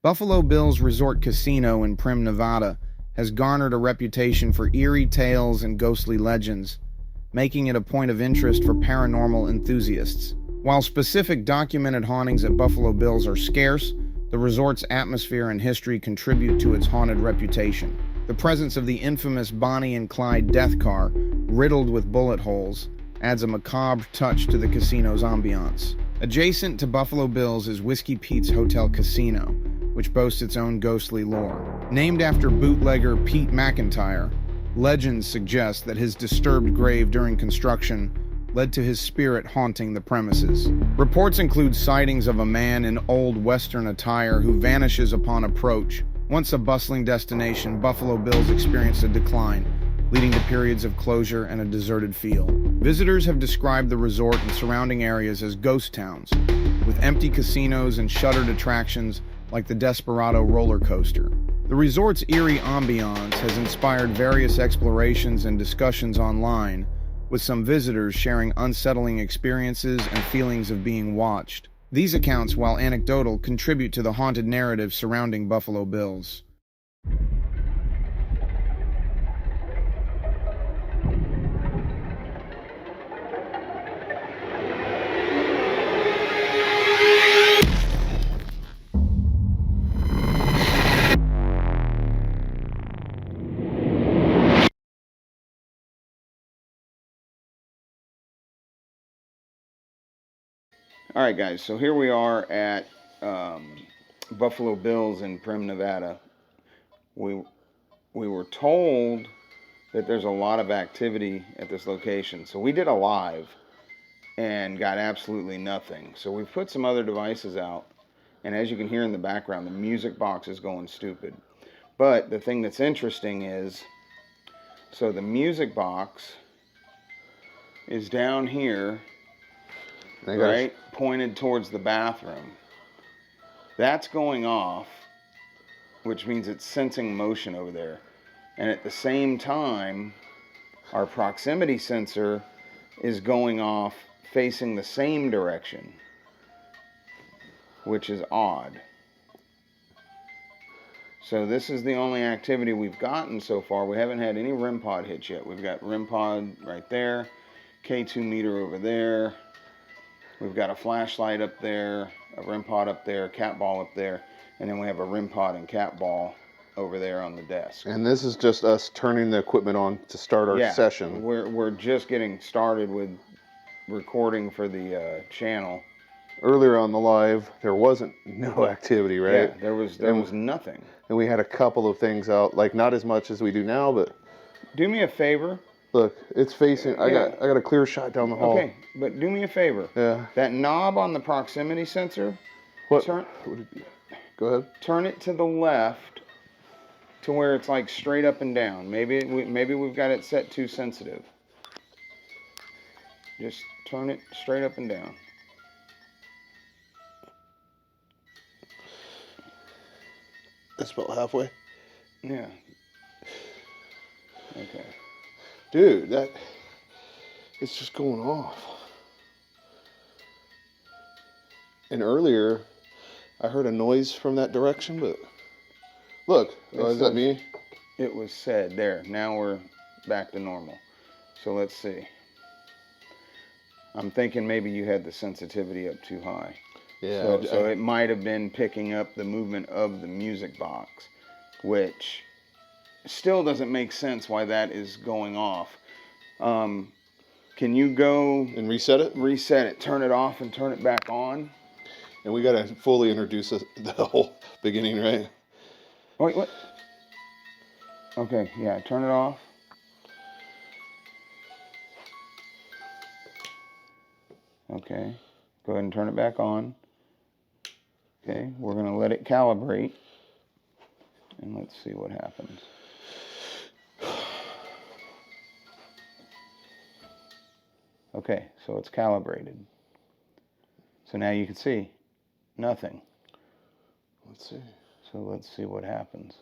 Buffalo Bill's Resort Casino in Primm, Nevada, has garnered a reputation for eerie tales and ghostly legends, making it a point of interest for paranormal enthusiasts. While specific documented hauntings at Buffalo Bill's are scarce, the resort's atmosphere and history contribute to its haunted reputation. The presence of the infamous Bonnie and Clyde death car, riddled with bullet holes, adds a macabre touch to the casino's ambiance. Adjacent to Buffalo Bill's is Whiskey Pete's Hotel Casino, which boasts its own ghostly lore. Named after bootlegger Pete McIntyre, legends suggest that his disturbed grave during construction led to his spirit haunting the premises. Reports include sightings of a man in old Western attire who vanishes upon approach. Once a bustling destination, Buffalo Bill's experienced a decline, leading to periods of closure and a deserted feel. Visitors have described the resort and surrounding areas as ghost towns, with empty casinos and shuttered attractions like the Desperado roller coaster. The resort's eerie ambiance has inspired various explorations and discussions online, with some visitors sharing unsettling experiences and feelings of being watched. These accounts, while anecdotal, contribute to the haunted narrative surrounding Buffalo Bills. All right, guys, so here we are at Buffalo Bills in Primm, Nevada. We were told that there's a lot of activity at this location, so we did a live and got absolutely nothing. So we've put some other devices out, and as you can hear in the background, the music box is going stupid. But the thing that's interesting is, so the music box is down here, right, pointed towards the bathroom. That's going off, which means it's sensing motion over there. And at the same time, our proximity sensor is going off facing the same direction, which is odd. So this is the only activity we've gotten so far. We haven't had any REM pod hits yet. We've got REM pod right there, K2 meter over there. We've got a flashlight up there, a REM pod up there, a cat ball up there, and then we have a REM pod and cat ball over there on the desk. And this is just us turning the equipment on to start our session. We're just getting started with recording for the channel. Earlier on the live, there wasn't no activity, right? Yeah, there was nothing. And we had a couple of things out, like not as much as we do now, but do me a favor. Look, it's facing. I got a clear shot down the hall. Okay, but do me a favor. Yeah. That knob on the proximity sensor. What? Go ahead. Turn it to the left, to where it's like straight up and down. Maybe we've got it set too sensitive. Just turn it straight up and down. That's about halfway. Yeah. Okay. Dude, it's just going off. And earlier, I heard a noise from that direction, but look, is that me? It was said there. Now we're back to normal. So let's see. I'm thinking maybe you had the sensitivity up too high. Yeah. So it might have been picking up the movement of the music box, which still doesn't make sense why that is going off. Can you go and reset it? Reset it. Turn it off and turn it back on. And we got to fully introduce the whole beginning, right? Wait, what? Okay, yeah, turn it off. Okay, go ahead and turn it back on. Okay, we're going to let it calibrate. And let's see what happens. Okay, so it's calibrated. So now you can see nothing. Let's see. So let's see what happens.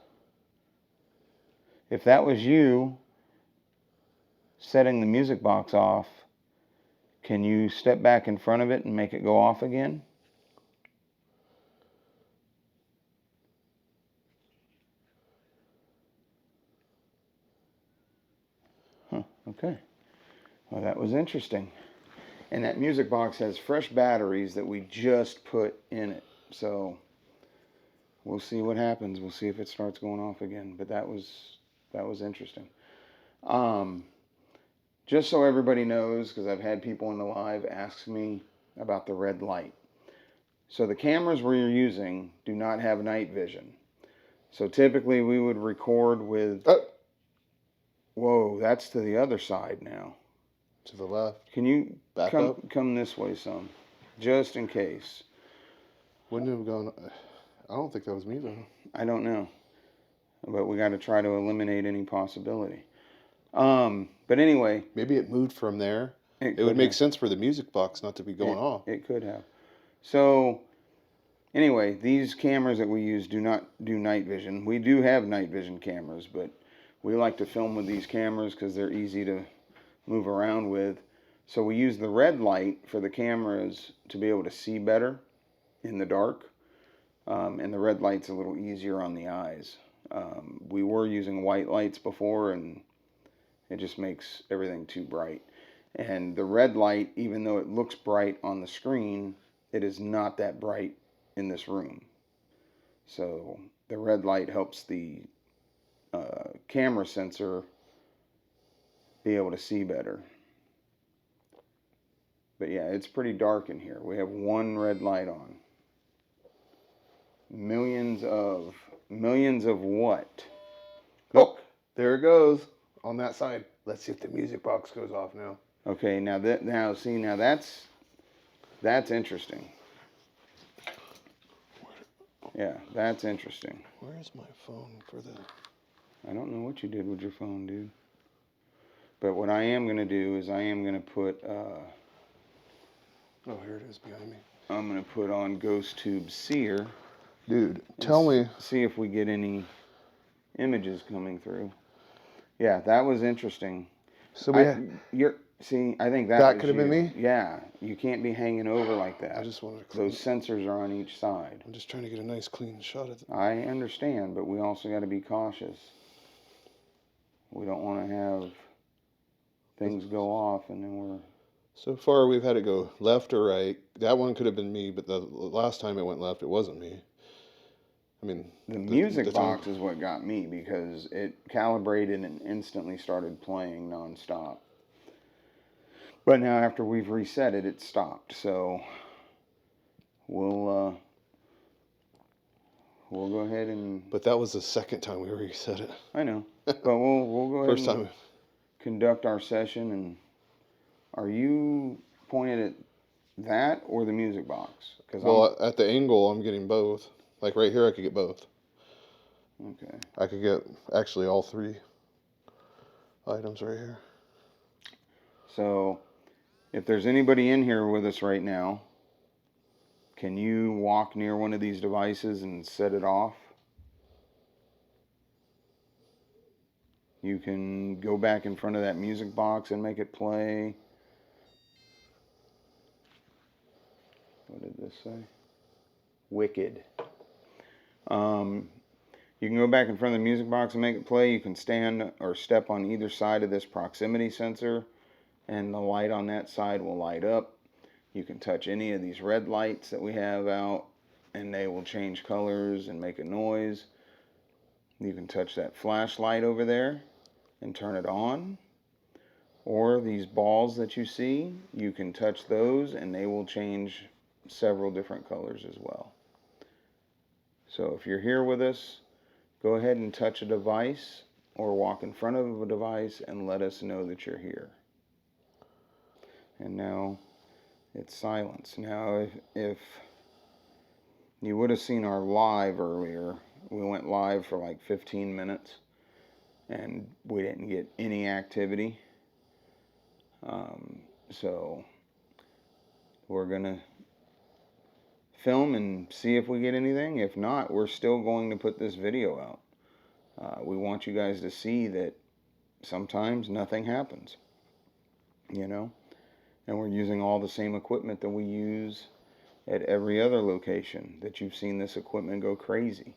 If that was you setting the music box off, can you step back in front of it and make it go off again? Okay. Well, that was interesting. And that music box has fresh batteries that we just put in it. So we'll see what happens. We'll see if it starts going off again. But that was interesting. Just so everybody knows, because I've had people in the live ask me about the red light. So the cameras we're using do not have night vision. So typically we would record with... Whoa, that's to the other side now. To the left. Can you back up? Come this way some, just in case. Wouldn't have gone... I don't think that was me, though. I don't know. But we got to try to eliminate any possibility. But anyway... Maybe it moved from there. It would make sense for the music box not to be going off. It could have. So, anyway, these cameras that we use do not do night vision. We do have night vision cameras, but we like to film with these cameras because they're easy to move around with. So we use the red light for the cameras to be able to see better in the dark. And the red light's a little easier on the eyes. We were using white lights before, and it just makes everything too bright. And the red light, even though it looks bright on the screen, it is not that bright in this room. So the red light helps the camera sensor be able to see better. But yeah, it's pretty dark in here. We have one red light on. Millions of what? Oh, there it goes on that side. Let's see if the music box goes off now. Okay, now that's interesting. Yeah, that's interesting. Where is my phone for the... I don't know what you did with your phone, dude. But what I am going to do is I am going to put... oh, here it is behind me. I'm going to put on Ghost Tube Seer. Dude, tell me... See if we get any images coming through. Yeah, that was interesting. So I think that could have been me? Yeah, you can't be hanging over like that. I just want to... Those sensors are on each side. I'm just trying to get a nice clean shot of it. I understand, but we also got to be cautious. We don't want to have things go off and then we're... So far we've had it go left or right. That one could have been me, but the last time it went left, it wasn't me. I mean... The music box is what got me because it calibrated and instantly started playing nonstop. But now after we've reset it, it stopped. So we'll go ahead and... But that was the second time we reset it. I know. But we'll go ahead First time. Conduct our session. And are you pointed at that or the music box? Well, at the angle, I'm getting both. Like right here, I could get both. Okay. I could get actually all three items right here. So if there's anybody in here with us right now, can you walk near one of these devices and set it off? You can go back in front of that music box and make it play. What did this say? Wicked. You can go back in front of the music box and make it play. You can stand or step on either side of this proximity sensor and the light on that side will light up. You can touch any of these red lights that we have out and they will change colors and make a noise. You can touch that flashlight over there and turn it on. Or these balls that you see, you can touch those and they will change several different colors as well. So if you're here with us, go ahead and touch a device or walk in front of a device and let us know that you're here. And now it's silence. Now if you would have seen our live earlier, we went live for like 15 minutes and we didn't get any activity. So we're going to film and see if we get anything. If not, we're still going to put this video out. We want you guys to see that sometimes nothing happens, you know, and we're using all the same equipment that we use at every other location that you've seen this equipment go crazy.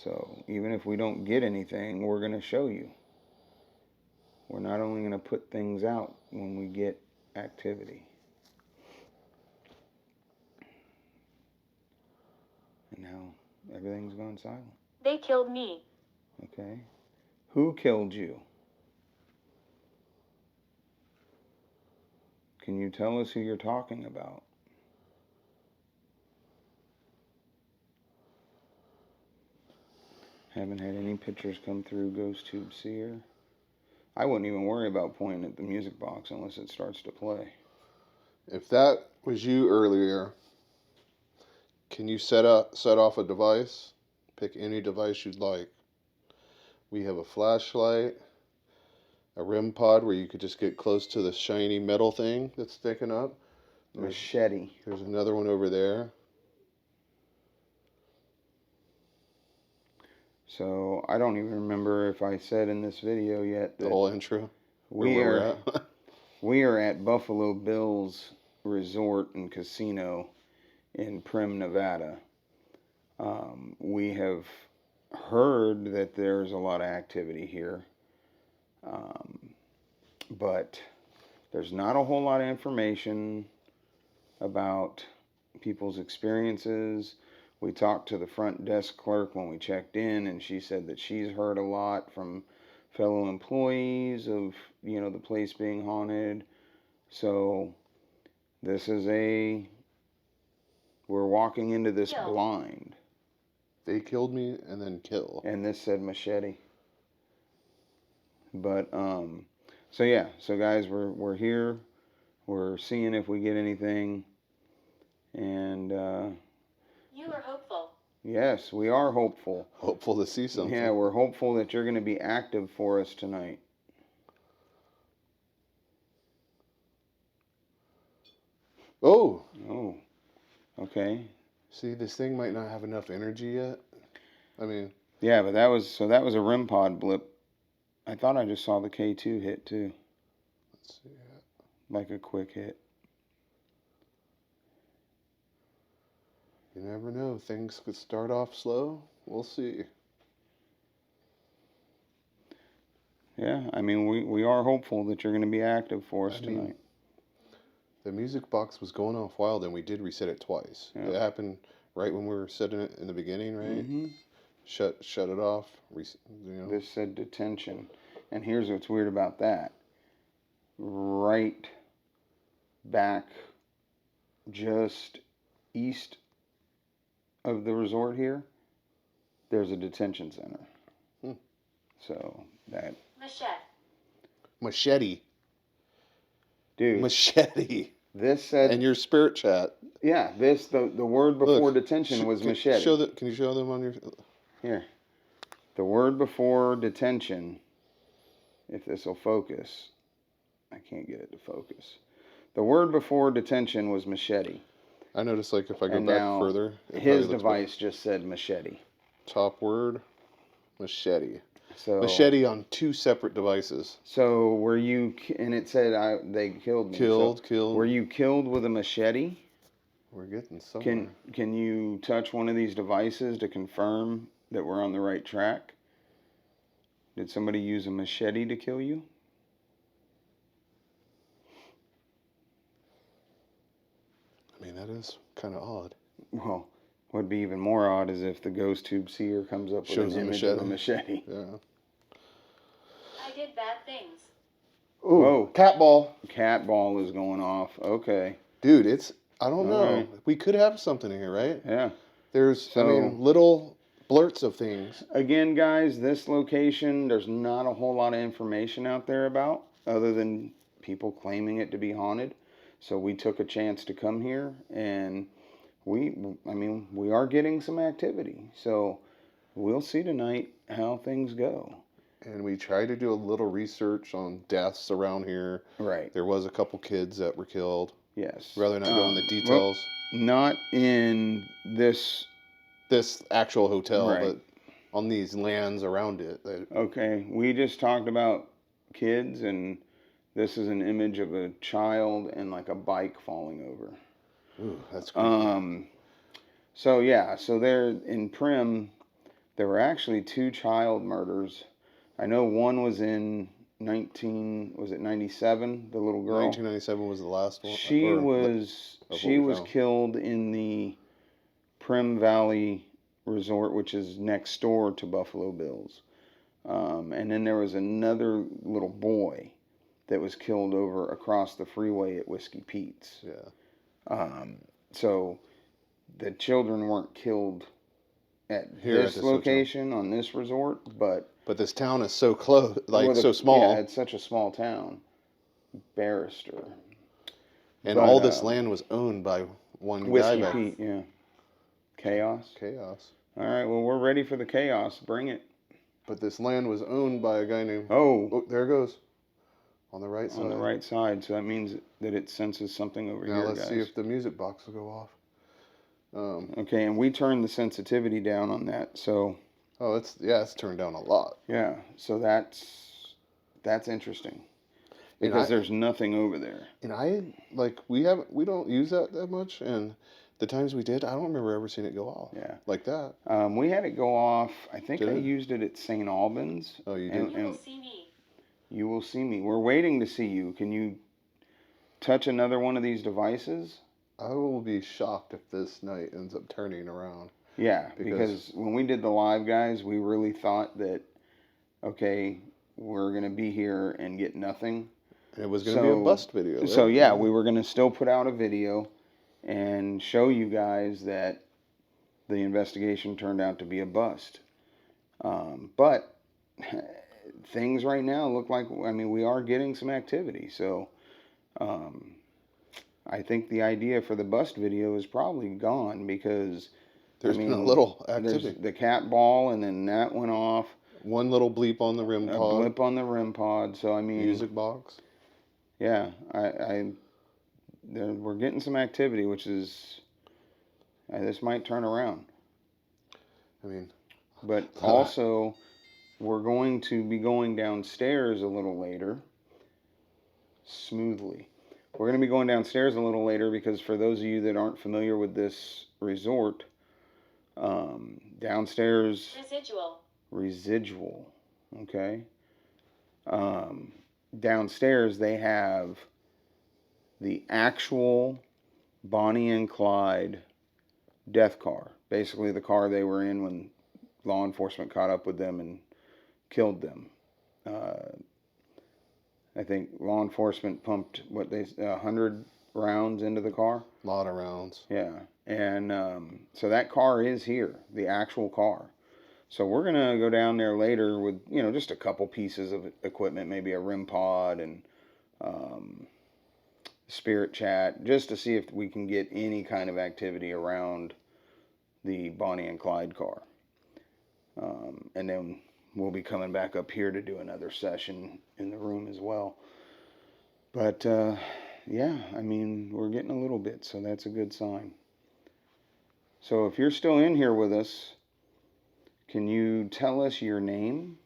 So even if we don't get anything, we're going to show you. We're not only going to put things out when we get activity. And now everything's gone silent. They killed me. Okay. Who killed you? Can you tell us who you're talking about? Haven't had any pictures come through Ghost Tube Seer. I wouldn't even worry about pointing at the music box unless it starts to play. If that was you earlier, can you set off a device? Pick any device you'd like. We have a flashlight, a REM pod where you could just get close to the shiny metal thing that's sticking up. Machete. There's another one over there. So I don't even remember if I said in this video yet that The whole intro. we are at Buffalo Bill's Resort and Casino in Primm, Nevada. We have heard that there's a lot of activity here, but there's not a whole lot of information about people's experiences. We talked to the front desk clerk when we checked in, and she said that she's heard a lot from fellow employees of, the place being haunted. So this is we're walking into this blind. They killed me and then kill. And this said machete. But, so guys, we're here. We're seeing if we get anything. And, You are hopeful. yes, we are hopeful. Hopeful to see something. Yeah, we're hopeful that you're going to be active for us tonight. Oh, okay. See, this thing might not have enough energy yet. I mean, yeah, but that was a REM pod blip. I thought I just saw the K2 hit too. Let's see. Like a quick hit. You never know. Things could start off slow. We'll see. Yeah, I mean, we are hopeful that you're going to be active for us tonight. The music box was going off wild, and we did reset it twice. Yeah. It happened right when we were setting it in the beginning, right? Mm-hmm. Shut it off. This said detention. And here's what's weird about that. Right back just east of the resort here, there's a detention center. So that... Machete. Dude. Machete. This said... And your spirit chat. Yeah, the word before detention was machete. Can you show them on your... Here. The word before detention, if this will focus. I can't get it to focus. The word before detention was machete. I noticed, like, if I go back further... His device just said machete. Top word, machete. So, machete on two separate devices. So were you... And it said they killed me. Killed. Were you killed with a machete? We're getting somewhere. Can you touch one of these devices to confirm that we're on the right track? Did somebody use a machete to kill you? I mean, that is kind of odd. Well, what would be even more odd is if the Ghost Tube Seer comes up with an image of a machete. Yeah. I did bad things. Ooh, whoa. Cat ball. Cat ball is going off. Okay. Dude, I don't know. Right. We could have something here, right? Yeah. There's, little blurts of things. Again, guys, this location, there's not a whole lot of information out there about, other than people claiming it to be haunted. So we took a chance to come here, and we are getting some activity. So we'll see tonight how things go. And we tried to do a little research on deaths around here. Right. There was a couple kids that were killed. Yes. Rather not go into details. Well, not in this actual hotel, right. But on these lands around it. Okay. We just talked about kids, and this is an image of a child and like a bike falling over. Ooh, that's creepy. So they're in Primm. There were actually 2 child murders. I know one was in 97, the little girl. 1997 was the last one. She was killed in the Primm Valley Resort, which is next door to Buffalo Bills. And then there was another little boy that was killed over across the freeway at Whiskey Pete's. Yeah. So the children weren't killed at Here this location on this resort, but this town is so close, so small. Yeah, it's such a small town. Barrister. And all this land was owned by one Whiskey guy. Pete, yeah. Chaos. All right, well, we're ready for the chaos. Bring it. But this land was owned by a guy named... Oh, there it goes. On the right side. On the right side, so that means that it senses something over here, Now let's guys. see if the music box will go off. Okay, and we turned the sensitivity down on that, so... Oh, it's turned down a lot. Yeah, so that's interesting. Because there's nothing over there. And we don't use that much, and the times we did, I don't remember ever seeing it go off. Yeah. Like that. We had it go off, I think Did I it? used it at St. Albans. Oh, you did? You will see me. You will see me. We're waiting to see you. Can you touch another one of these devices? I will be shocked if this night ends up turning around. Yeah, because when we did the live, guys, we really thought that, okay, we're going to be here and get nothing. And it was going to be a bust video. Right? So, yeah, we were going to still put out a video and show you guys that the investigation turned out to be a bust. But things right now look like, we are getting some activity. So, I think the idea for the bust video is probably gone because... There's been a little activity. There's the cat ball, and then that went off. One little bleep on the REM pod. A blip on the REM pod. So, music box. Yeah, we're getting some activity, which is... this might turn around. But also, we're going to be going downstairs a little later. Smoothly. We're going to be going downstairs a little later because for those of you that aren't familiar with this resort... downstairs residual, okay. Downstairs they have the actual Bonnie and Clyde death car, basically the car they were in when law enforcement caught up with them and killed them. I think law enforcement pumped 100 rounds into the car. A lot of rounds. Yeah. And so that car is here, the actual car. So we're going to go down there later with, just a couple pieces of equipment, maybe a REM pod and spirit chat, just to see if we can get any kind of activity around the Bonnie and Clyde car. And then we'll be coming back up here to do another session in the room as well. But, yeah, we're getting a little bit, so that's a good sign. So if you're still in here with us, can you tell us your name?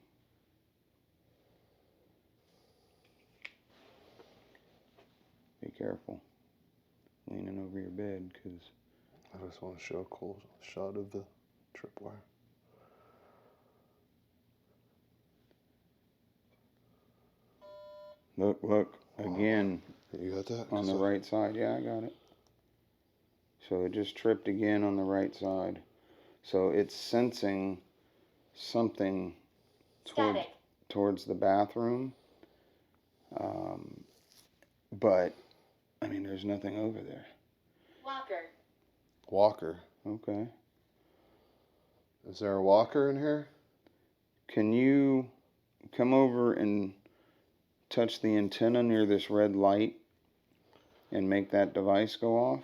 Be careful. Leaning over your bed, because... I just want to show a cool shot of the tripwire. Look, again. You got that? On the right side. Yeah, I got it. So it just tripped again on the right side. So it's sensing something towards the bathroom. But, there's nothing over there. Walker. Okay. Is there a walker in here? Can you come over and touch the antenna near this red light and make that device go off?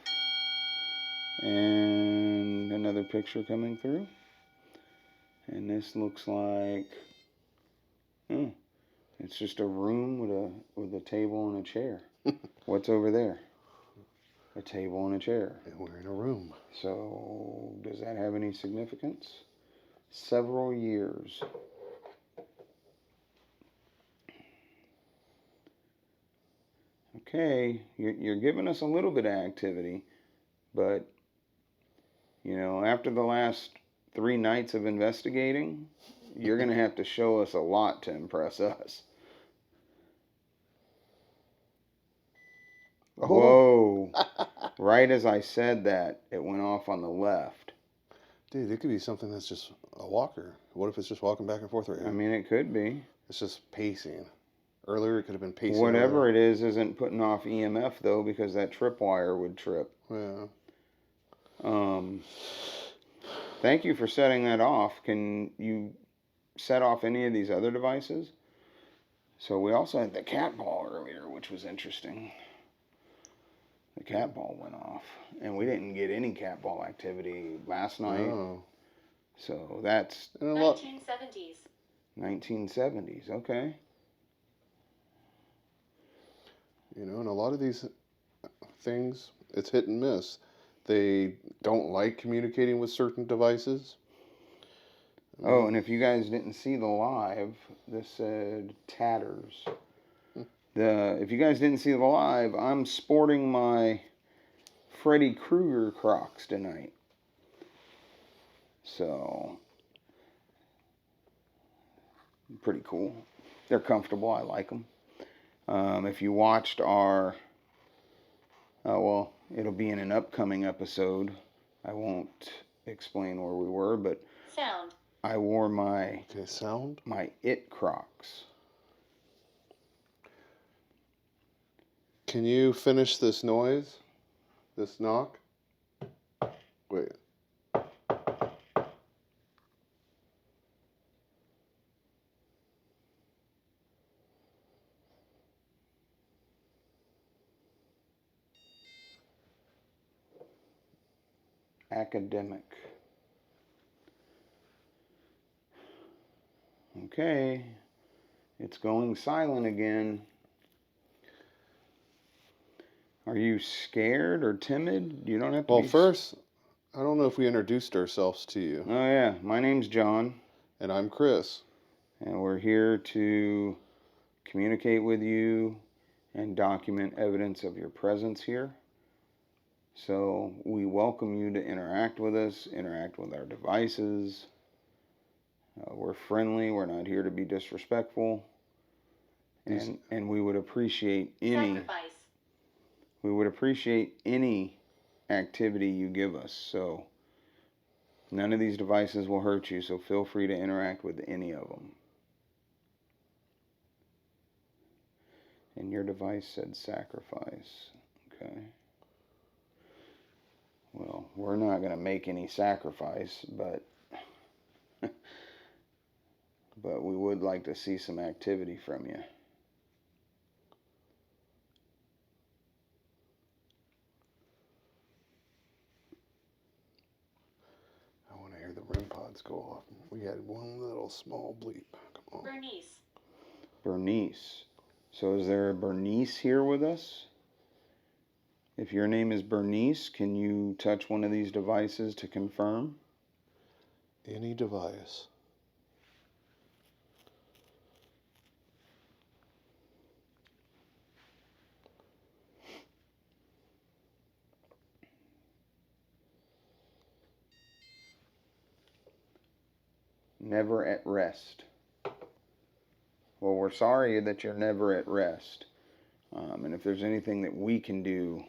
And another picture coming through. And this looks like it's just a room with a table and a chair. What's over there? A table and a chair. And we're in a room. So does that have any significance? Several years. Okay, you're giving us a little bit of activity, but after the last 3 nights of investigating, you're going to have to show us a lot to impress us. Oh. Whoa. Right as I said that, it went off on the left. Dude, it could be something that's just a walker. What if it's just walking back and forth right here? I mean, it could be. It's just pacing. Earlier, it could have been pacing. Whatever it is isn't putting off EMF, though, because that tripwire would trip. Yeah. Thank you for setting that off. Can you set off any of these other devices? So we also had the cat ball earlier, which was interesting. The cat ball went off, and we didn't get any cat ball activity last night. No. So that's 1970s. 1970s. Okay. You know, and a lot of these things, it's hit and miss. They don't like communicating with certain devices. Oh, and if you guys didn't see the live, this said tatters. If you guys didn't see the live, I'm sporting my Freddy Krueger Crocs tonight. So, pretty cool. They're comfortable. I like them. If you watched our, well, it'll be in an upcoming episode. I won't explain where we were, but Sound. I wore my sound. My It Crocs. Can you finish this noise? This knock? Wait. Academic. Okay. It's going silent again. Are you scared or timid? You don't have to Well, first, I don't know if we introduced ourselves to you. Oh, yeah. My name's John. And I'm Chris. And we're here to communicate with you and document evidence of your presence here. So we welcome you to interact with us, interact with our devices. We're friendly. We're not here to be disrespectful. And we would appreciate any... Sacrifice. We would appreciate any activity you give us. So none of these devices will hurt you, so feel free to interact with any of them. And your device said sacrifice. Okay. Well, we're not going to make any sacrifice, but we would like to see some activity from you. The REM pods go off. We had one little small bleep. Come on. Bernice. Bernice. So is there a Bernice here with us? If your name is Bernice, can you touch one of these devices to confirm? Any device. Never at rest. Well, we're sorry that you're never at rest. And if there's anything that we can do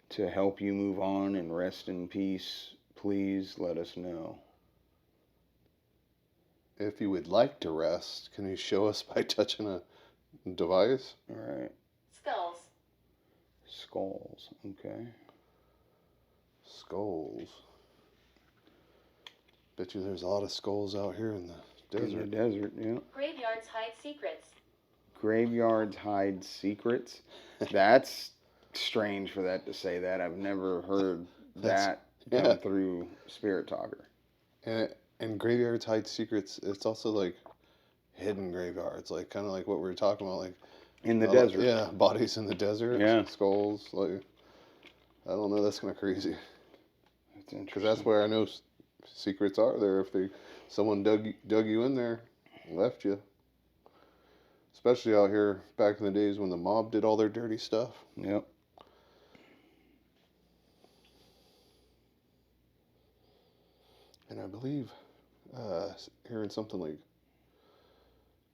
to help you move on and rest in peace, please let us know. If you would like to rest, can you show us by touching a device? All right. Skulls. Skulls. Okay. Skulls. Bet you there's a lot of skulls out here in the desert. In the desert, yeah. Graveyards hide secrets. Graveyards hide secrets. That's strange for that to say that. I've never heard that come through Spirit Talker. And graveyards hide secrets. It's also like hidden graveyards, like kind of like what we were talking about, like in the desert. Yeah, bodies in the desert. Yeah, skulls. Like I don't know. That's kind of crazy. That's interesting. Because that's where I know secrets are there. If someone dug you in there, and left you. Especially out here back in the days when the mob did all their dirty stuff. Yep. And I believe hearing something like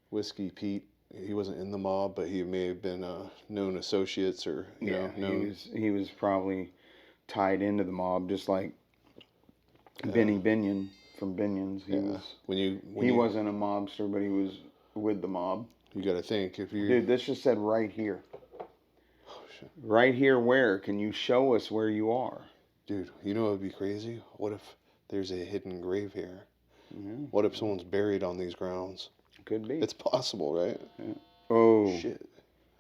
Whiskey Pete, he wasn't in the mob, but he may have been known associates or you know known. He was probably tied into the mob, just like Benny Binion from Binions. He wasn't a mobster, but he was with the mob. You got to think if you. Dude, this just said right here. Oh shit. Right here, where? Can you show us where you are? Dude, you know what would be crazy? What if there's a hidden grave here? Yeah. What if someone's buried on these grounds? Could be. It's possible, right? Yeah. Oh. Shit.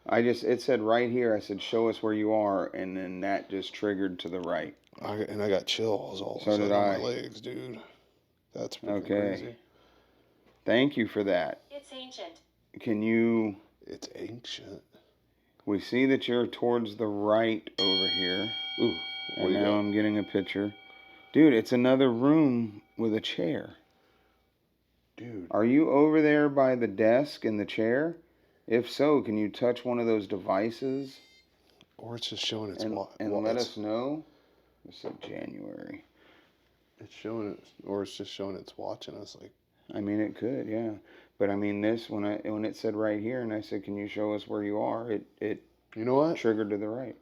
It said right here, I said, show us where you are, and then that just triggered to the right. I got chills all of a sudden on my legs, dude. That's freaking crazy. Thank you for that. It's ancient. Can you... It's ancient. We see that you're towards the right over here. Ooh. And now I'm getting a picture. Dude, it's another room with a chair. Dude. Are you over there by the desk and the chair? If so, can you touch one of those devices? Or it's just showing its and let us know. It said January. It's showing it, or it's just showing it's watching us. Like, I mean, it could, yeah. But I mean, this when it said right here, and I said, "Can you show us where you are?" It you know what? Triggered to the right.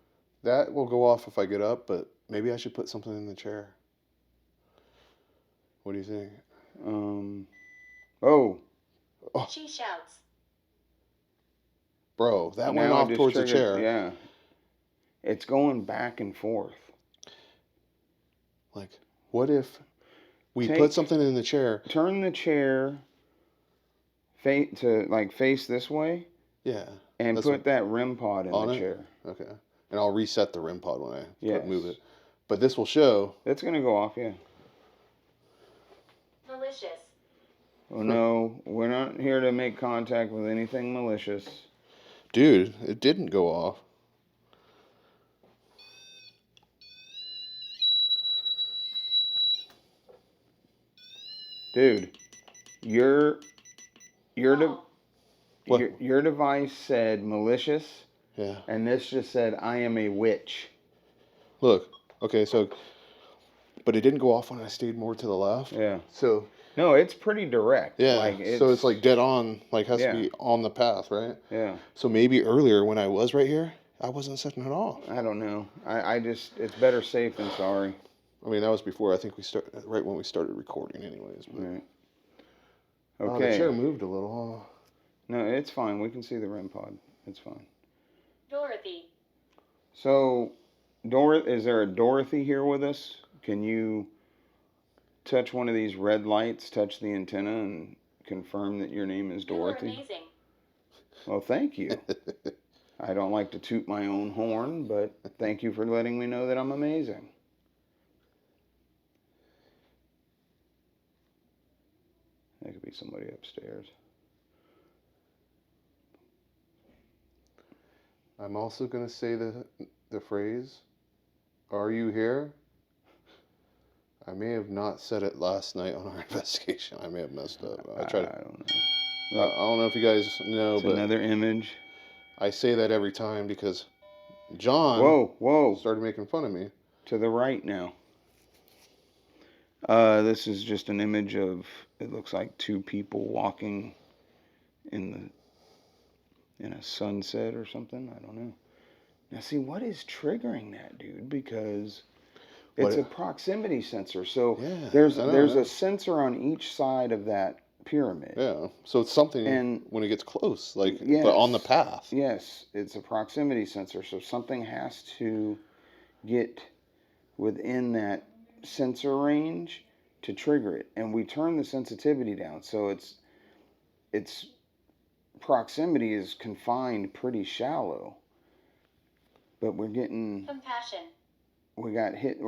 That will go off if I get up, but maybe I should put something in the chair. What do you think? Oh. She shouts. Bro, that went off towards the chair. Yeah. It's going back and forth. Like, what if we put something in the chair? Turn the chair face this way. Yeah. And put that REM pod in the chair. Okay. And I'll reset the REM pod when I move it. But this will show. It's going to go off, yeah. Malicious. Oh, no. We're not here to make contact with anything malicious. Dude, it didn't go off. Dude, your device said malicious. Yeah. And this just said, I am a witch. Look. Okay, so... But it didn't go off when I stayed more to the left. Yeah. So... No, it's pretty direct. Yeah. So it's like dead on. Like, has to be on the path, right? Yeah. So maybe earlier when I was right here, I wasn't setting it off. I don't know. I just... It's better safe than sorry. I mean, that was before I think right when we started recording anyways. But... Right. Okay. Oh, the chair moved a little, huh? No, it's fine. We can see the REM pod. It's fine. Dorothy. So, is there a Dorothy here with us? Can you touch one of these red lights, touch the antenna, and confirm that your name is Dorothy? You're amazing. Well, thank you. I don't like to toot my own horn, but thank you for letting me know that I'm amazing. That could be somebody upstairs. I'm also going to say the phrase, "Are you here?" I may have not said it last night on our investigation. I may have messed up. I don't know. I don't know if you guys know, but another image. I say that every time because John started making fun of me. To the right now. This is just an image of, it looks like two people walking in a sunset or something. I don't know. Now, see, what is triggering that, dude? Because it's a proximity sensor. So there's a sensor on each side of that pyramid. Yeah. So it's something when it gets close, but on the path. Yes, it's a proximity sensor. So something has to get within that sensor range to trigger it. And we turn the sensitivity down. So its proximity is confined pretty shallow. But we're getting compassion. We're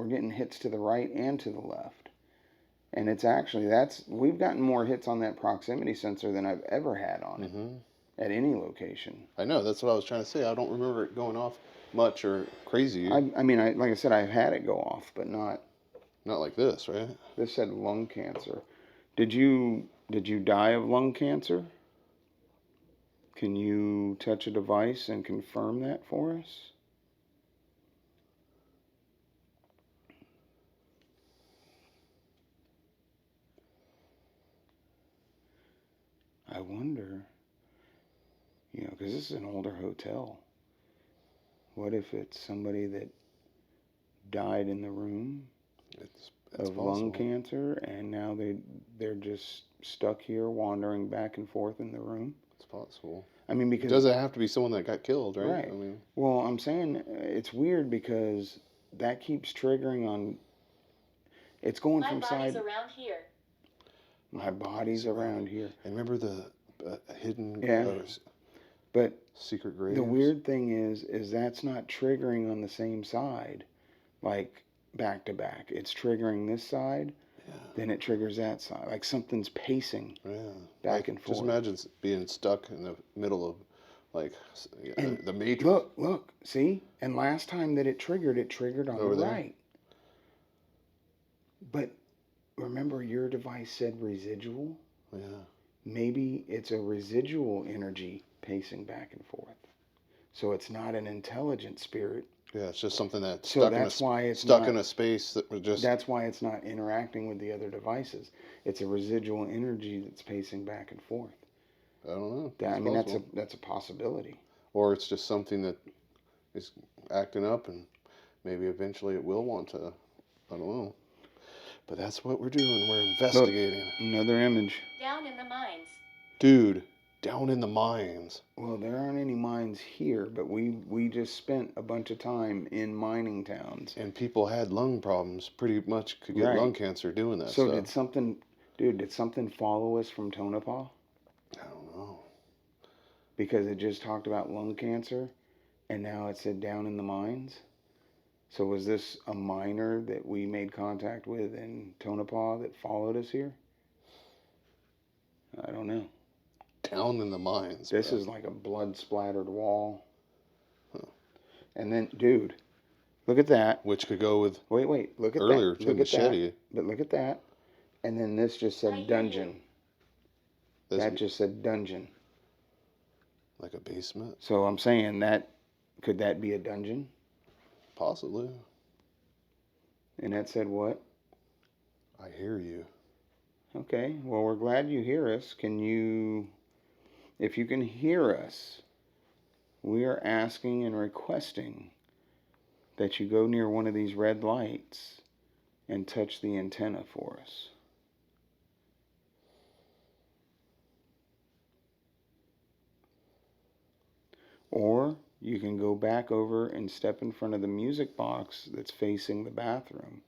getting hits to the right and to the left. And it's actually we've gotten more hits on that proximity sensor than I've ever had on it at any location. I know, that's what I was trying to say. I don't remember it going off much or crazy. I mean, like I said, I've had it go off, but not like this, right? This said lung cancer. Did you die of lung cancer? Can you touch a device and confirm that for us? I wonder, because this is an older hotel. What if it's somebody that died in the room It's of possible. lung cancer, and now they're just stuck here, wandering back and forth in the room? It's possible. I mean, because It doesn't have to be someone that got killed, right? right. I mean, well, I'm saying it's weird because that keeps triggering on. It's going My from body's side. around here. My body's around here. and remember the hidden But secret graves? the weird thing is that's not triggering on the same side, like back to back. It's triggering this side, then it triggers that side. Like something's pacing back and forth. Just imagine being stuck in the middle of, like, the Matrix. Look, see? And last time that it triggered on Over the there? right. But remember, your device said residual? Yeah. Maybe it's a residual energy pacing back and forth. So it's not an intelligent spirit. Yeah, it's just something that's So stuck, that's why it's stuck not, in a space that was just... That's why it's not interacting with the other devices. It's a residual energy that's pacing back and forth. I don't know. I mean, that's a possibility. Or it's just something that is acting up, and maybe eventually it will want to. I don't know. But that's what we're doing. We're investigating. Look, another image. Down in the mines. Dude, down in the mines. Well, there aren't any mines here, but we just spent a bunch of time in mining towns. And people had lung problems. Pretty much could get lung cancer doing that so stuff. Did something follow us from Tonopah? I don't know. Because it just talked about lung cancer, and now it said down in the mines? So was this a miner that we made contact with in Tonopah that followed us here? I don't know. Down in the mines. This is like a blood-splattered wall. Huh. And then, dude, look at that. Which could go with... Wait, look at earlier that. to machete. That. But look at that. And then this just said dungeon. That just said dungeon. Like a basement? So I'm saying could that be a dungeon? Possibly. And that said what? I hear you. Okay, well, we're glad you hear us. If you can hear us, we are asking and requesting that you go near one of these red lights and touch the antenna for us. Or you can go back over and step in front of the music box that's facing the bathroom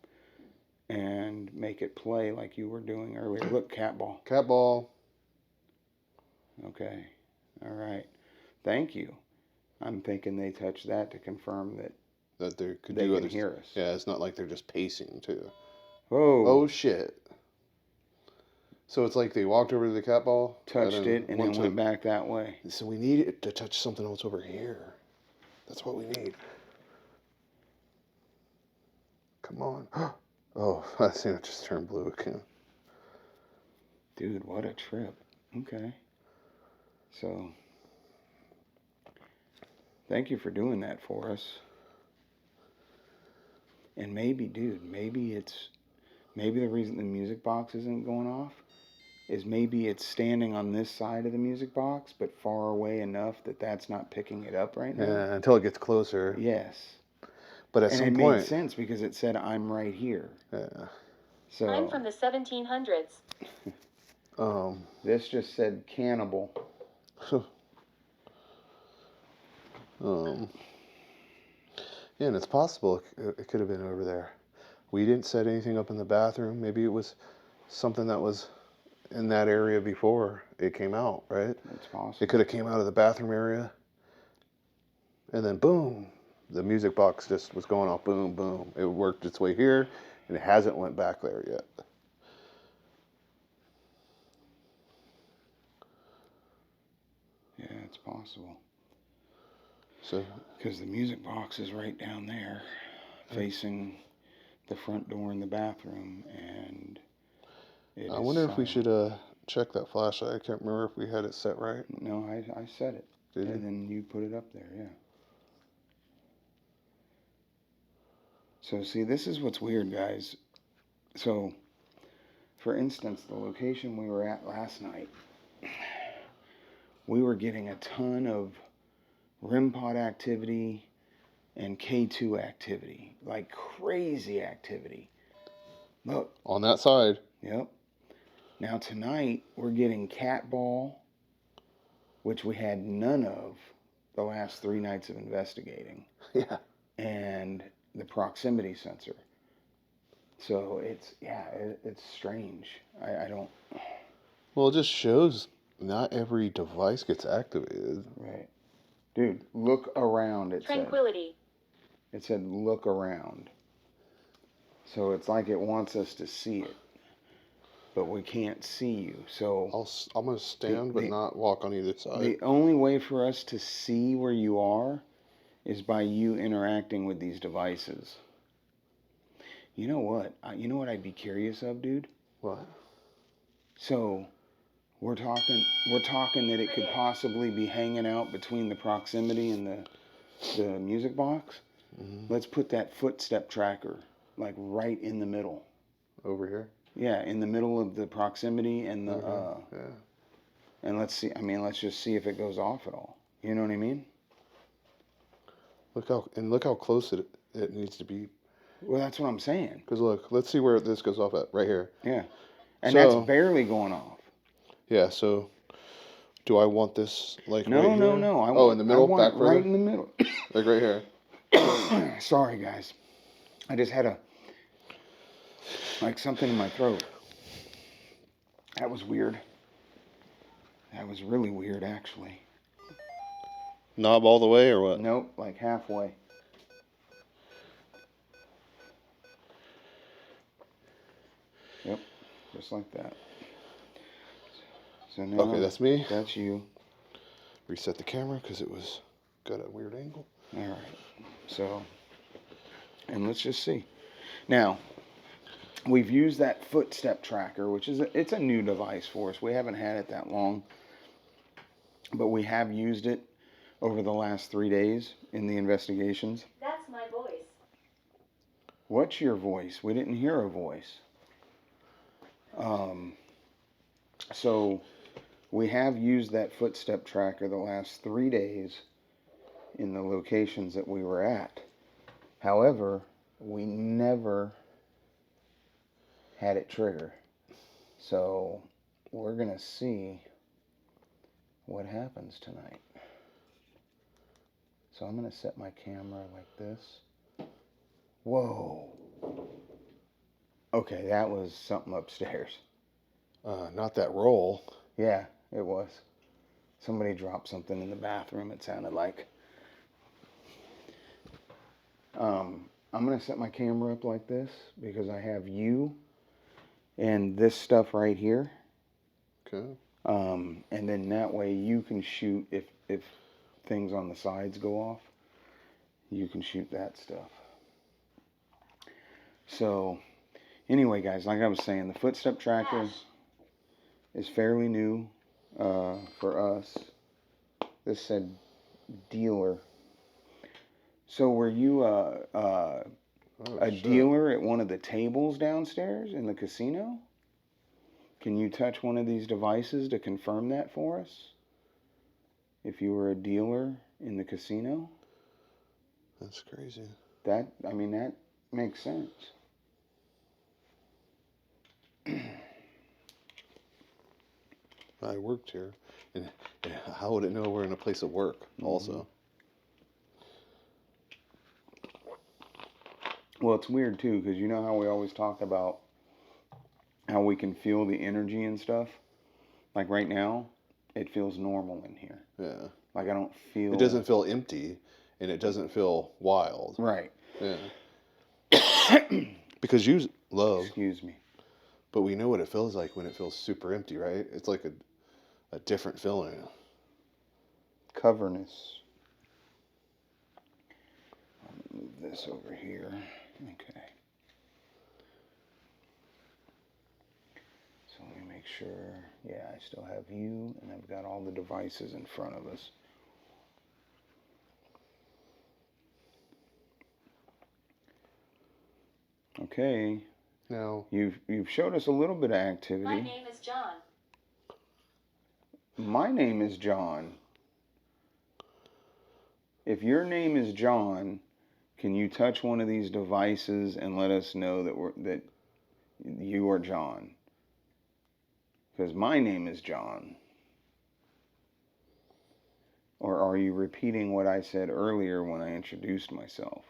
and make it play like you were doing earlier. Look, cat ball. Cat ball. Okay. All right. Thank you. I'm thinking they touched that to confirm that they can hear us. Yeah, it's not like they're just pacing too. Whoa. Oh shit. So it's like they walked over to the cat ball, touched it, and then went back that way. So we need it to touch something else over here. That's what we need. Come on. Oh, I see it just turned blue again. Dude, what a trip. Okay. So, thank you for doing that for us. And maybe the reason the music box isn't going off is maybe it's standing on this side of the music box, but far away enough that that's not picking it up right now. Yeah, until it gets closer. Yes. But at some point... it made sense because it said, I'm right here. Yeah. So I'm from the 1700s. This just said cannibal. Yeah, and it's possible it could have been over there. We didn't set anything up in the bathroom. Maybe it was something that was in that area before it came out, right? It's possible. It could have came out of the bathroom area, and then boom, the music box just was going off. Boom, boom. It worked its way here, and it hasn't went back there yet. Yeah, it's possible. So, because the music box is right down there, facing the front door in the bathroom, and I wonder if we should check that flashlight. I can't remember if we had it set right. No, I set it. Did you? And then you put it up there, yeah. So see, this is what's weird, guys. So, for instance, the location we were at last night, we were getting a ton of REM pod activity and K2 activity, like crazy activity. Look. On that side. Yep. Now tonight we're getting cat ball, which we had none of the last 3 nights of investigating. Yeah. And the proximity sensor. So it's strange. I don't. Well, it just shows not every device gets activated. Right. Dude, look around, it Tranquility. It said look around. So it's like it wants us to see it. But we can't see you. So I'm going to stand but not walk on either side. The only way for us to see where you are is by you interacting with these devices. You know what? I'd be curious of, dude? What? So we're talking that it could possibly be hanging out between the proximity and the music box. Mm-hmm. Let's put that footstep tracker like right in the middle. Over here? Yeah, in the middle of the proximity and the yeah. And let's see. I mean, let's just see if it goes off at all. You know what I mean? Look how close it needs to be. Well, that's what I'm saying. Because look, let's see where this goes off at. Right here. Yeah. And that's barely going off. Yeah, so do I want this like no, right here? No. In the middle? I want Back it right further? in the middle. Like right here. Sorry, guys. I just had something in my throat. That was weird. That was really weird, actually. Knob all the way or what? Nope, like halfway. Yep, just like that. So now, okay, that's me. That's you. Reset the camera because it was got a weird angle. All right. So, and let's just see. Now, we've used that footstep tracker, which is it's a new device for us. We haven't had it that long, but we have used it over the last 3 days in the investigations. That's my voice. What's your voice? We didn't hear a voice. So we have used that footstep tracker the last 3 days in the locations that we were at. However, we never had it trigger. So we're going to see what happens tonight. So I'm going to set my camera like this. Whoa. Okay, that was something upstairs. Not that roll. Yeah, it was. Somebody dropped something in the bathroom, it sounded like. I'm going to set my camera up like this because I have you and this stuff right here. Okay. And then that way you can shoot if things on the sides go off, you can shoot that stuff. So anyway, guys, like I was saying, the footstep tracker is fairly new for us. This said dealer. So were you a dealer at one of the tables downstairs in the casino? Can you touch one of these devices to confirm that for us? If you were a dealer in the casino? That's crazy. That makes sense. I worked here. And how would it know we're in a place of work also? Well, it's weird too, because you know how we always talk about how we can feel the energy and stuff? Like right now, it feels normal in here. Yeah. Like I don't feel... It doesn't feel empty, and it doesn't feel wild. Right. Yeah. Because you love... Excuse me. But we know what it feels like when it feels super empty, right? It's like a different feeling. Coverness. I'll move this over here. Okay. So let me make sure. Yeah, I still have you, and I've got all the devices in front of us. Okay. Now you've showed us a little bit of activity. My name is John. My name is John. If your name is John, can you touch one of these devices and let us know that you are John? Because my name is John. Or are you repeating what I said earlier when I introduced myself?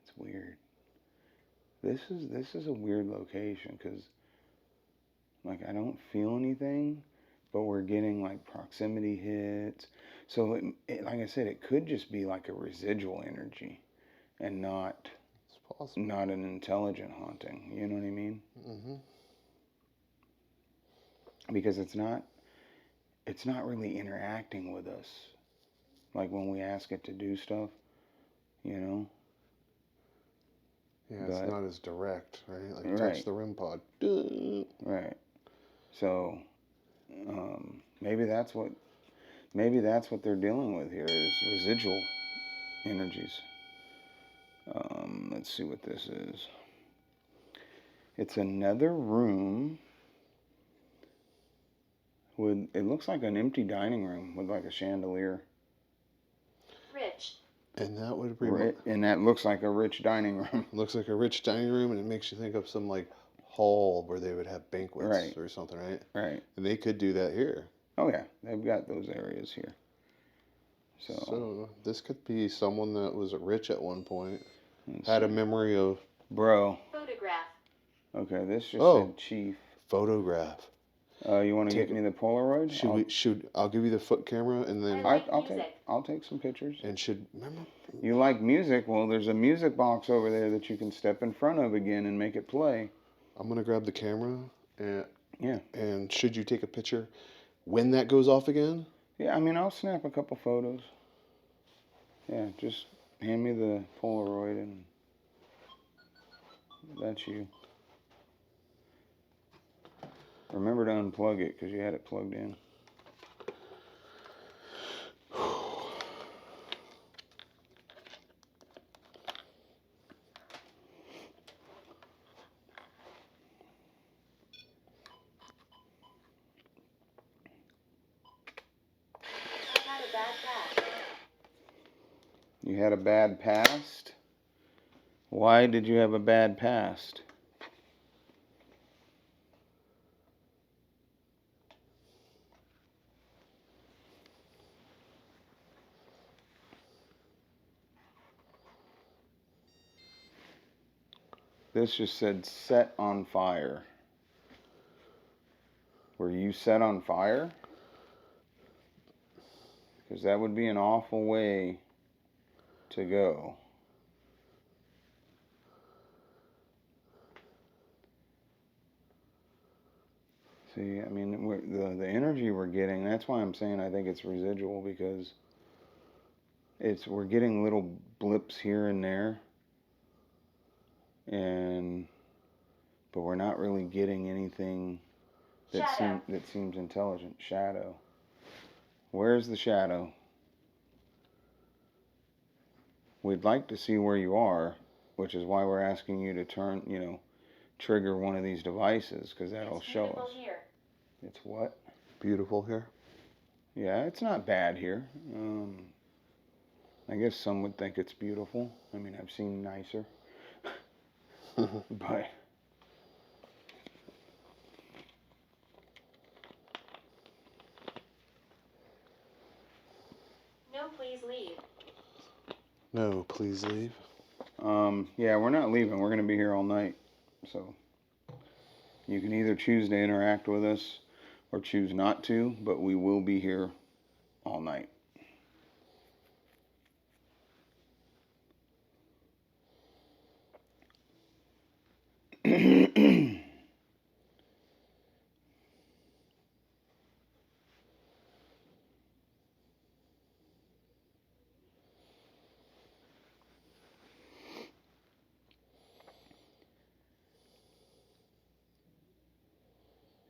It's weird. This is a weird location because, like, I don't feel anything, but we're getting like proximity hits. So, like I said, it could just be like a residual energy, and not an intelligent haunting. You know what I mean? Mm-hmm. Because it's not really interacting with us, like when we ask it to do stuff. You know. Yeah, it's not as direct, right? Like touch the REM pod. Right. So, maybe that's what they're dealing with here is residual energies. Let's see what this is. It's another room with, it looks like an empty dining room with like a chandelier. Rich. And that would be and that looks like a rich dining room. Looks like a rich dining room, and it makes you think of some like hall where they would have banquets or something, right? Right. And they could do that here. Oh yeah, they've got those areas here. So this could be someone that was rich at one point, had a memory of Photograph. Okay, this just said chief. Photograph. You want to get me the Polaroid? I'll give you the foot camera, and then I'll take some pictures. And remember? You like music? Well, there's a music box over there that you can step in front of again and make it play. I'm gonna grab the camera, and yeah. And should you take a picture when that goes off again? Yeah, I mean, I'll snap a couple photos. Yeah, just hand me the Polaroid, and that's you. Remember to unplug it because you had it plugged in. You had a bad past? Why did you have a bad past? This just said set on fire. Were you set on fire? Because that would be an awful way to go. See, I mean, the energy we're getting, that's why I'm saying I think it's residual, because we're getting little blips here and there, but we're not really getting anything that seems intelligent. Shadow. Where's the shadow? We'd like to see where you are, which is why we're asking you to trigger one of these devices, because that'll show us. Here. It's what? Beautiful here. Yeah, it's not bad here. I guess some would think it's beautiful. I mean, I've seen nicer. But no, please leave. No, please leave. Yeah, we're not leaving. We're going to be here all night. So you can either choose to interact with us or choose not to, but we will be here all night.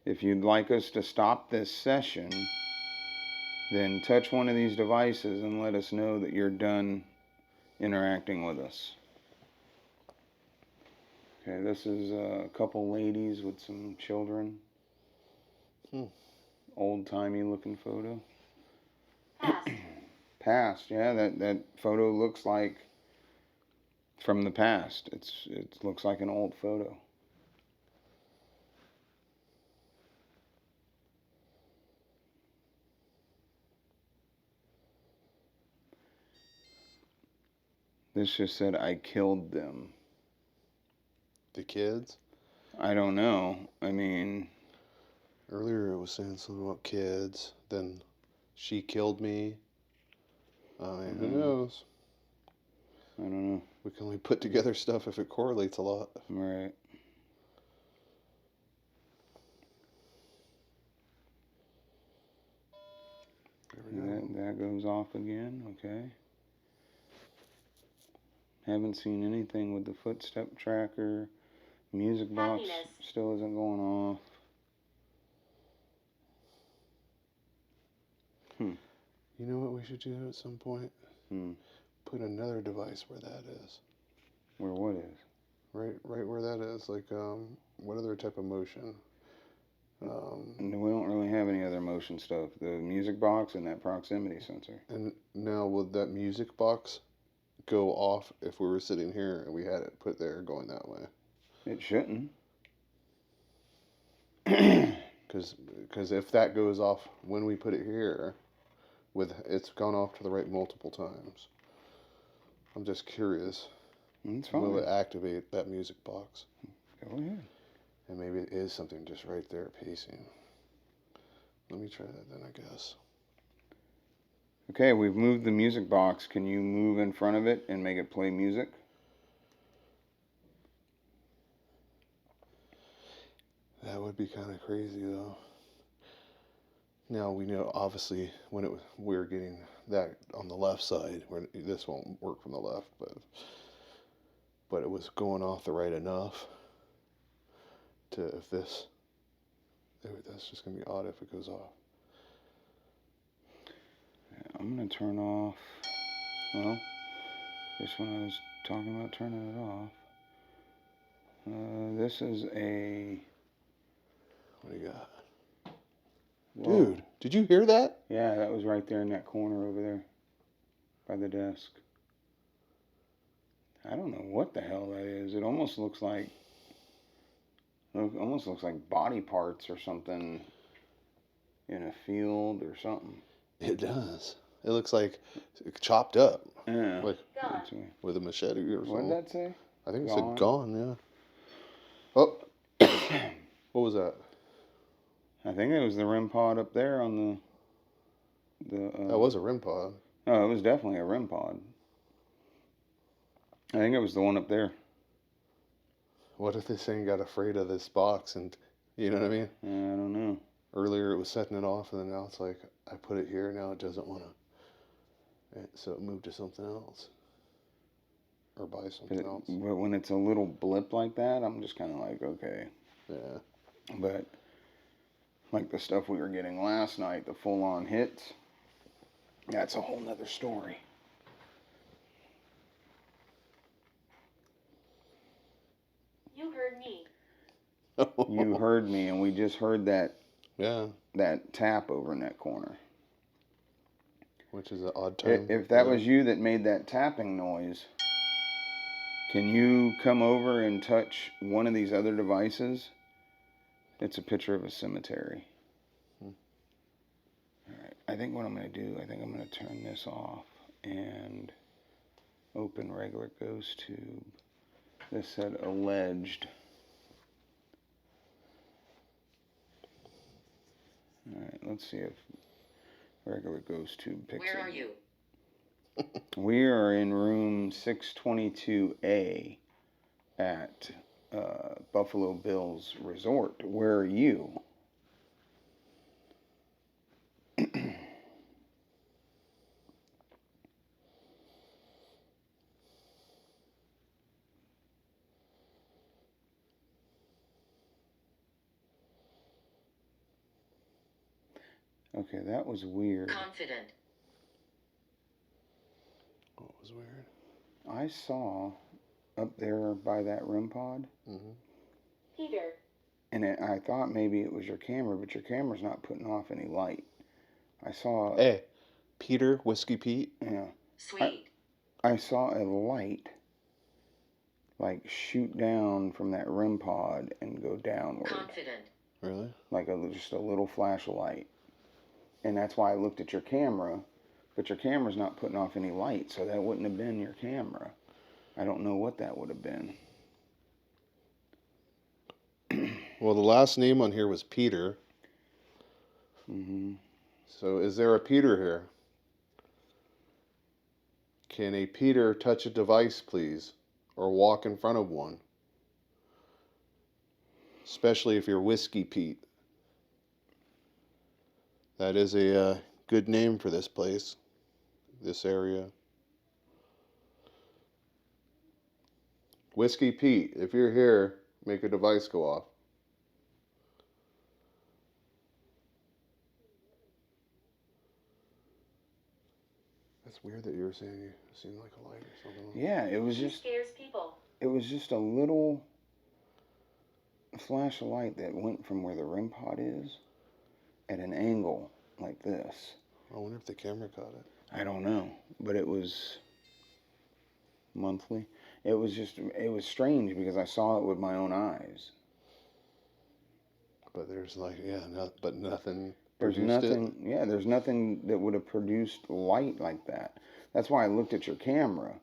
If you'd like us to stop this session, then touch one of these devices and let us know that you're done interacting with us. Okay, this is a couple ladies with some children. Old-timey looking photo. Past. Past, yeah, that photo looks like from the past. It looks like an old photo. This just said, I killed them. The kids? I don't know. I mean... Earlier it was saying something about kids. Then she killed me. Who knows? I don't know. We can only put together stuff if it correlates a lot. Right. That goes off again. Okay. Haven't seen anything with the footstep tracker. Music box still isn't going off. You know what we should do at some point? Put another device where that is. Where what is? Right where that is. Like, what other type of motion? We don't really have any other motion stuff. The music box and that proximity sensor. And now, would that music box go off if we were sitting here and we had it put there going that way? It shouldn't. Because if that goes off when we put it here, it's gone off to the right multiple times. I'm just curious. It's fine. Will it activate that music box? Go ahead. And maybe it is something just right there pacing. Let me try that then, I guess. Okay, we've moved the music box. Can you move in front of it and make it play music? That would be kind of crazy, though. Now, we know, obviously, when we're getting that on the left side, this won't work from the left, but it was going off the right enough to, if this, that's just going to be odd if it goes off. I'm going to turn off, well, just when I was talking about turning it off. This is a... What do you got? Whoa. Dude, did you hear that? Yeah, that was right there in that corner over there by the desk. I don't know what the hell that is. It almost looks like body parts or something in a field or something. It does. It looks like chopped up. Yeah. Like with a machete or something. What did that say? I think it said gone, yeah. Oh. What was that? I think it was the REM pod up there on the that was a REM pod. Oh, it was definitely a REM pod. I think it was the one up there. What if this thing got afraid of this box and, you know what I mean? I don't know. Earlier it was setting it off and then now it's like, I put it here, now it doesn't want to. So it moved to something else. Or buy something else. But when it's a little blip like that, I'm just kind of like, okay. Yeah. But... like the stuff we were getting last night, the full-on hits, that's a whole nother story. You heard me. You heard me, and we just heard that tap over in that corner. Which is an odd time. If that was you that made that tapping noise, can you come over and touch one of these other devices? It's a picture of a cemetery. All right. I think what I'm going to do, I think I'm going to turn this off and open regular ghost tube. This said alleged. All right, let's see if regular ghost tube picks it. Where are you? We are in room 622A at Buffalo Bills Resort. Where are you? Okay, that was weird. Confident. What was weird? I saw up there by that REM pod, Mm-hmm. Peter. and I thought maybe it was your camera, but your camera's not putting off any light. I saw. Hey, Peter, Whiskey Pete. Yeah. Sweet. I saw a light like shoot down from that REM pod and go downward. Confident. Really? Like just a little flash of light. And that's why I looked at your camera, but your camera's not putting off any light, so that wouldn't have been your camera. I don't know what that would have been. Well, the last name on here was Peter. Mm-hmm. So is there a Peter here? Can a Peter touch a device, please? Or walk in front of one? Especially if you're Whiskey Pete. That is a good name for this place, this area. Whiskey Pete, if you're here, make a device go off. That's weird that you were saying you seen like a light or something. Yeah, it was She just scares people. a little flash of light that went from where the REM pod is at an angle like this. I wonder if the camera caught it. I don't know, but it was monthly. It was strange because I saw it with my own eyes. But there's like, but nothing. There's produced nothing, yeah, there's nothing that would have produced light like that. That's why I looked at your camera.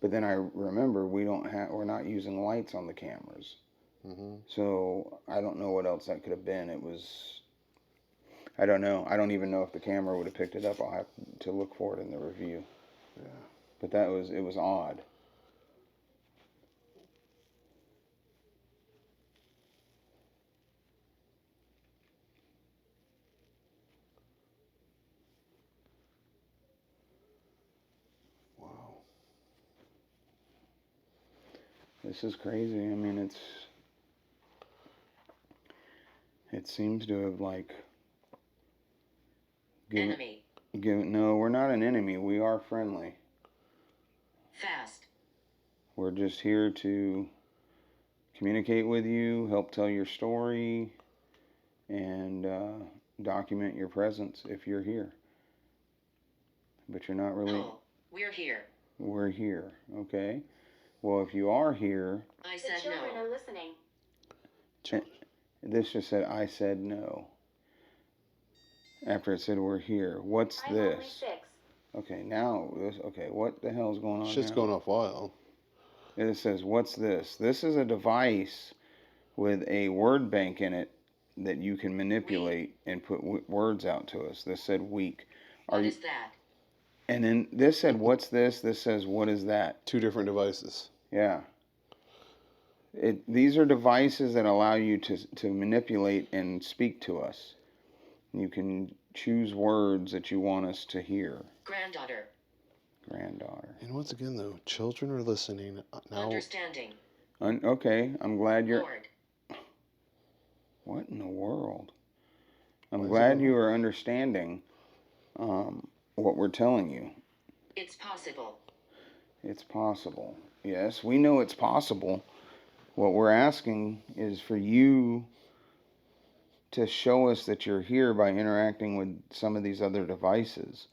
But then I remember we're not using lights on the cameras. Mm-hmm. So I don't know what else that could have been. I don't know. I don't even know if the camera would have picked it up. I'll have to look for it in the review. Yeah. But it was odd. Wow. This is crazy. I mean, it seems to have like Enemy. No, we're not an enemy. We are friendly. Fast. We're just here to communicate with you, help tell your story, and document your presence if you're here. But you're not really. Oh, we're here. We're here, okay? Well, if you are here, I The said children no. are listening. this just said, I said no. After it said we're here. What's I'm only this? 6. Okay, what the hell's going on Shit's now? going off wild. It says, what's this? This is a device with a word bank in it that you can manipulate and put words out to us. This said weak. What is that? And then this said, what's this? This says, what is that? 2 different devices. Yeah. These are devices that allow you to manipulate and speak to us. You can choose words that you want us to hear. Granddaughter. And once again, though, children are listening now. Understanding. Okay, I'm glad you're. Lord. What in the world? I'm Why is glad it- you are understanding what we're telling you. It's possible. It's possible. Yes, we know it's possible. What we're asking is for you to show us that you're here by interacting with some of these other devices.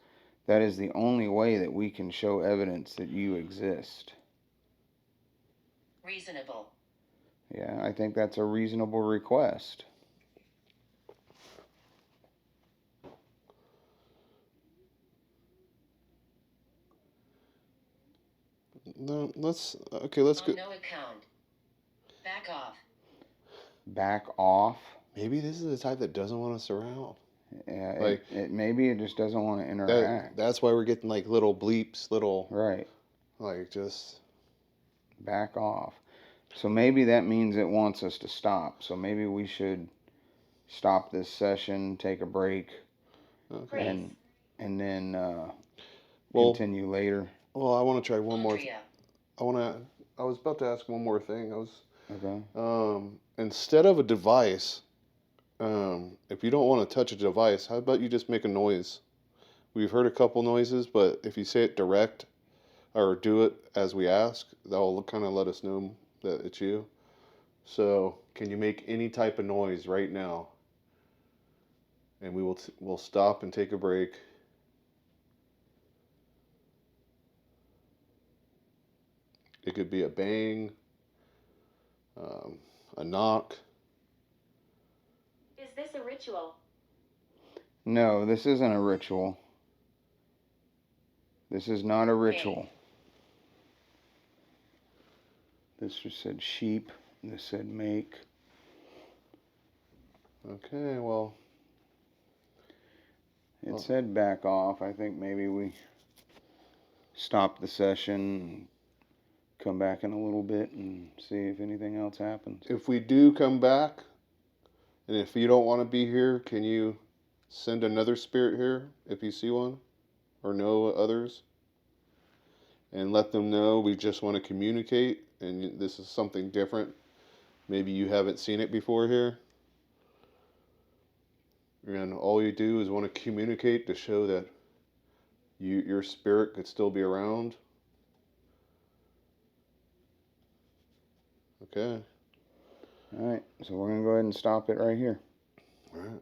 That is the only way that we can show evidence that you exist. Reasonable. Yeah, I think that's a reasonable request. No, let's go. On no account. Back off. Back off. Maybe this is the type that doesn't want us around. Yeah, Like- maybe it just doesn't want to interact. That's why we're getting like little bleeps, Right. like just. Back off. So maybe that means it wants us to stop. So maybe we should stop this session, take a break, Okay. and then Well, continue later. well, I want to try one more. Andrea. I was about to ask one more thing. Okay. Instead of a device, if you don't want to touch a device, how about you just make a noise? We've heard a couple noises, but if you say it direct or do it as we ask, that'll kind of let us know that it's you. So, can you make any type of noise right now? And we'll stop and take a break. It could be a bang, a knock. Is this a ritual? No, this isn't a ritual. This is not a ritual. This just said sheep. This said make. Okay, well. It said back off. I think maybe we stop the session, come back in a little bit, and see if anything else happens. If we do come back, and if you don't want to be here, can you send another spirit here if you see one or know others? And let them know we just want to communicate and this is something different. Maybe you haven't seen it before here. And all you do is want to communicate to show that your spirit could still be around. Okay. All right, so we're going to go ahead and stop it right here. All right.